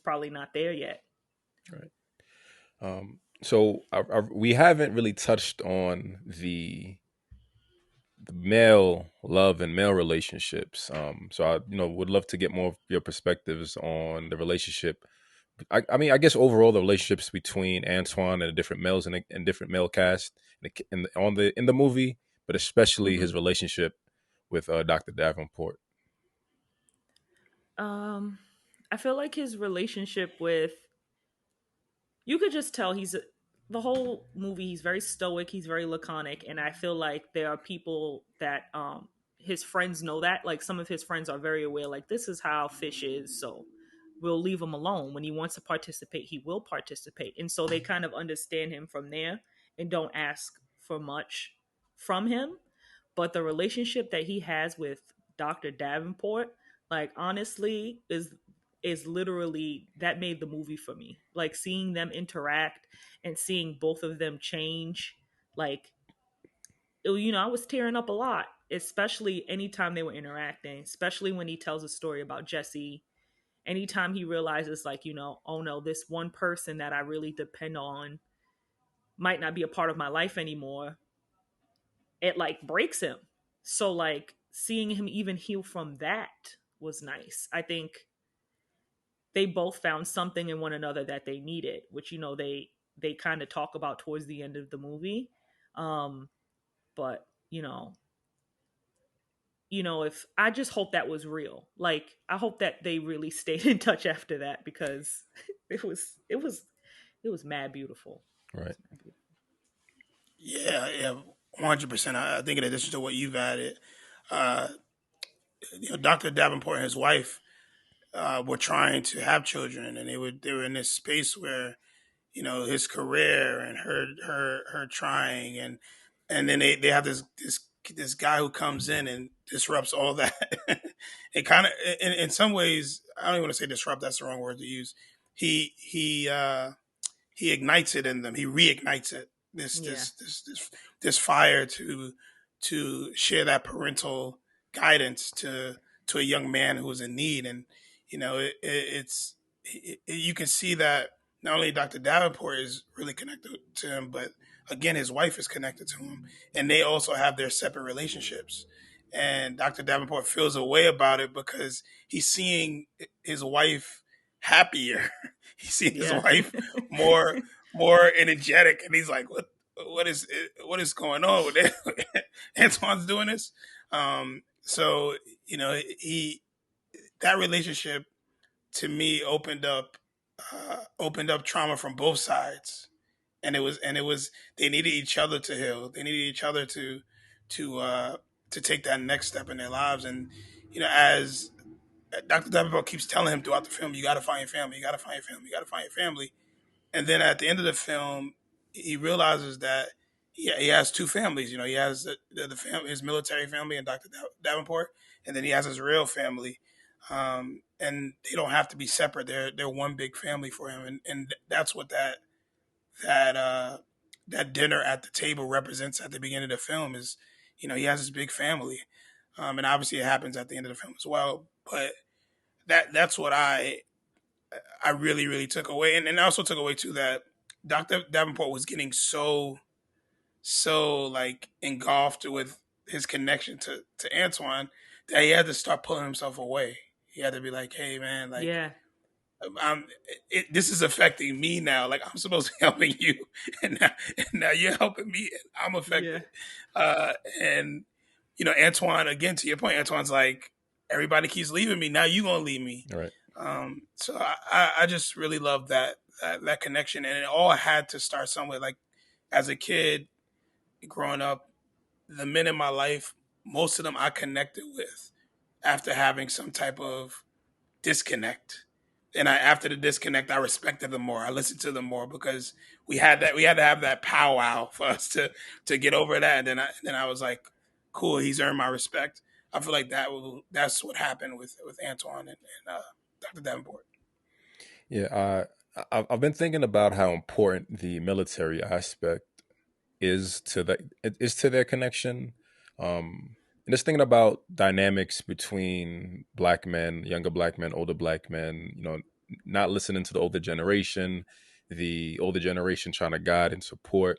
probably not there yet. Right. So we haven't really touched on the male love and male relationships. So I, would love to get more of your perspectives on the relationship. I mean, I guess overall the relationships between Antoine and the different males and different male cast in the movie, but especially his Hmm. relationship with Dr. Davenport. Um, I feel like his relationship with, you could just tell the whole movie, he's very stoic, he's very laconic, and I feel like there are people that his friends know that. Like some of his friends are very aware, like this is how Fish is, so we'll leave him alone. When he wants to participate, he will participate. And so they kind of understand him from there and don't ask for much from him. But the relationship that he has with Dr. Davenport, like honestly, is literally that made the movie for me. Like seeing them interact and seeing both of them change, like I was tearing up a lot, especially anytime they were interacting, especially when he tells a story about Jesse. Anytime he realizes, like, oh no, this one person that I really depend on might not be a part of my life anymore, it like breaks him. So like seeing him even heal from that was nice. I think they both found something in one another that they needed, which they kind of talk about towards the end of the movie. Um, but if I just hope that was real. Like I hope that they really stayed in touch after that because it was mad beautiful. It Right. was mad beautiful. Yeah, yeah, 100%. I think in addition to what you've added, uh, Dr. Davenport and his wife were trying to have children, and they were in this space where his career and her trying, and then they have this guy who comes in and disrupts all that. It kind of in some ways, I don't even want to say disrupt, that's the wrong word to use. He ignites it in them. He reignites it. This Yeah. this this this this fire to share that parental guidance to a young man who is in need. And you can see that not only Dr. Davenport is really connected to him, but again his wife is connected to him, and they also have their separate relationships. And Dr. Davenport feels a way about it because he's seeing his wife happier. He's seeing his Yeah. wife more more energetic, and he's like, what is going on with it? Antoine's doing this. So he that relationship to me opened up trauma from both sides, and it was they needed each other to heal. They needed each other to uh, to take that next step in their lives. And as Dr. Davenport keeps telling him throughout the film, you got to find your family. You got to find your family. You got to find your family. And then at the end of the film, he realizes that he has two families. He has the family, his military family, and Dr. Davenport, and then he has his real family. And they don't have to be separate. They're one big family for him, and that's what that uh, that dinner at the table represents at the beginning of the film. Is he has this big family, and obviously it happens at the end of the film as well. But that's what I really, really took away. And I also took away too that Dr. Davenport was getting so like engulfed with his connection to Antoine that he had to start pulling himself away. He had to be like, hey man, like Yeah. this is affecting me now. Like I'm supposed to be helping you, and now you're helping me, and I'm Yeah. affected. And Antoine, again to your point, Antoine's like, everybody keeps leaving me. Now you gonna leave me. Right. So I just really love that connection, and it all had to start somewhere. Like as a kid growing up, the men in my life, most of them I connected with after having some type of disconnect. And after the disconnect, I respected them more. I listened to them more because we had to have that powwow for us to get over that. And then I was like, cool, he's earned my respect. I feel like that's what happened with Antoine and Dr. Davenport. Yeah. I've been thinking about how important the military aspect is to their connection. And just thinking about dynamics between black men, younger black men, older black men. not listening to the older generation trying to guide and support.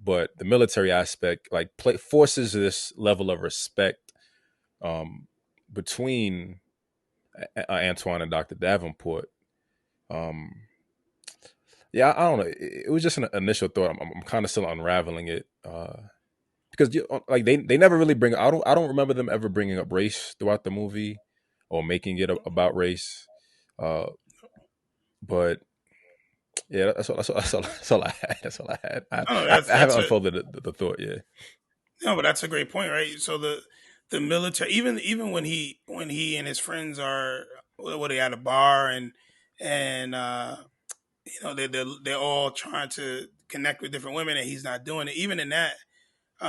But the military aspect, like, forces this level of respect um, between Antwone and Dr. Davenport. Um, yeah, I don't know. It was just an initial thought. I'm kind of still unraveling it because like they never really bring. I don't remember them ever bringing up race throughout the movie or making it about race. Uh, but yeah, that's all I had. That's all I had. No, no, I haven't that's a unfolded the thought yet. no, but that's a great point, right? So the military, even when he and his friends are what they at a bar and they're all trying to connect with different women and he's not doing it. Even in that,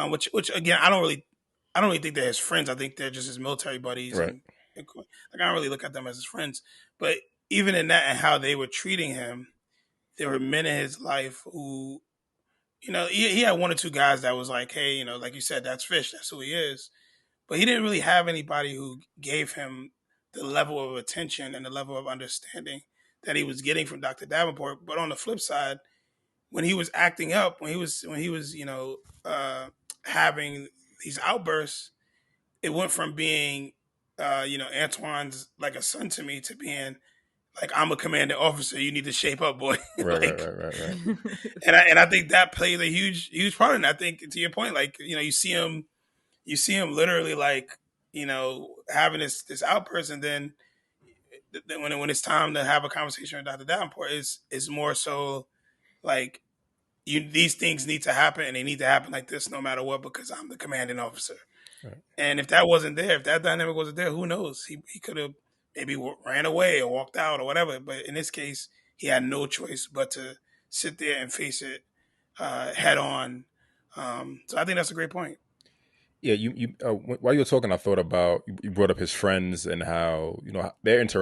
which again I don't really think they're his friends. I think they're just his military buddies Right. and like I don't really look at them as his friends. But even in that and how they were treating him, there were men in his life who he had one or two guys that was like, hey, like you said, that's Fish, that's who he is. But he didn't really have anybody who gave him the level of attention and the level of understanding that he was getting from Dr. Davenport. But on the flip side, when he was acting up, when he was having these outbursts, it went from being Antoine's like a son to me to being like, I'm a commanding officer. You need to shape up, boy. Right. Right. Like, Right. Right. Right. and I think that played a huge part in it. I think to your point, like you see him literally like having this outburst, and then when it's time to have a conversation with Dr. Davenport, is more so like these things need to happen, and they need to happen like this no matter what because I'm the commanding officer. Right. And if that wasn't there, if that dynamic wasn't there, who knows? He could have maybe ran away or walked out or whatever. But in this case, he had no choice but to sit there and face it head on. So I think that's a great point. Yeah, while you were talking, I thought about, you brought up his friends and how, their interaction